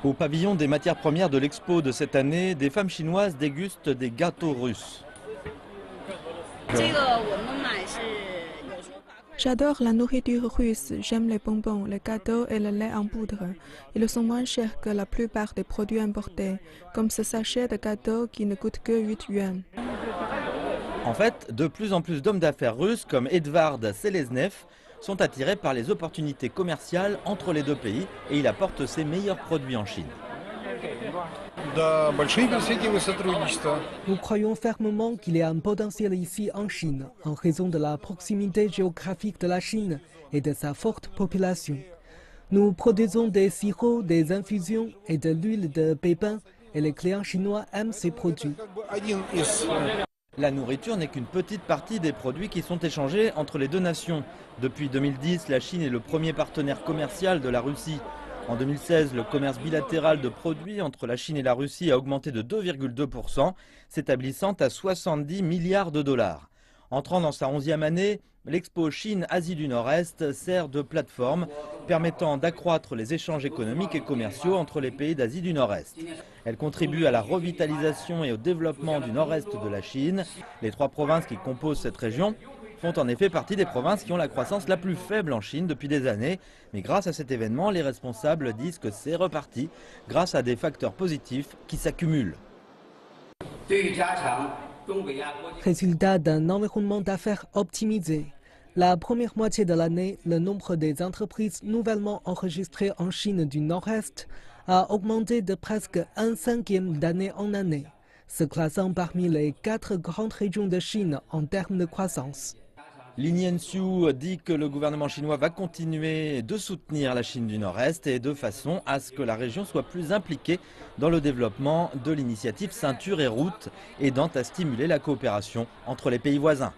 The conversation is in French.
Au pavillon des matières premières de l'expo de cette année, des femmes chinoises dégustent des gâteaux russes. J'adore la nourriture russe, j'aime les bonbons, les gâteaux et le lait en poudre. Ils sont moins chers que la plupart des produits importés, comme ce sachet de gâteaux qui ne coûte que 8 yuan. En fait, de plus en plus d'hommes d'affaires russes comme Edvard Seleznev sont attirés par les opportunités commerciales entre les deux pays et il apporte ses meilleurs produits en Chine. Nous croyons fermement qu'il y a un potentiel ici en Chine, en raison de la proximité géographique de la Chine et de sa forte population. Nous produisons des sirops, des infusions et de l'huile de pépins et les clients chinois aiment ces produits. La nourriture n'est qu'une petite partie des produits qui sont échangés entre les deux nations. Depuis 2010, la Chine est le premier partenaire commercial de la Russie. En 2016, le commerce bilatéral de produits entre la Chine et la Russie a augmenté de 2,2%, s'établissant à 70 milliards de dollars. Entrant dans sa 11e année, l'expo Chine-Asie du Nord-Est sert de plateforme permettant d'accroître les échanges économiques et commerciaux entre les pays d'Asie du Nord-Est. Elle contribue à la revitalisation et au développement du nord-est de la Chine. Les 3 provinces qui composent cette région font en effet partie des provinces qui ont la croissance la plus faible en Chine depuis des années. Mais grâce à cet événement, les responsables disent que c'est reparti grâce à des facteurs positifs qui s'accumulent. Résultat d'un environnement d'affaires optimisé. La première moitié de l'année, le nombre des entreprises nouvellement enregistrées en Chine du Nord-Est a augmenté de presque 1/5 d'année en année, se classant parmi les 4 grandes régions de Chine en termes de croissance. Li Nianxiu dit que le gouvernement chinois va continuer de soutenir la Chine du Nord-Est et de façon à ce que la région soit plus impliquée dans le développement de l'initiative Ceinture et Route, aidant à stimuler la coopération entre les pays voisins.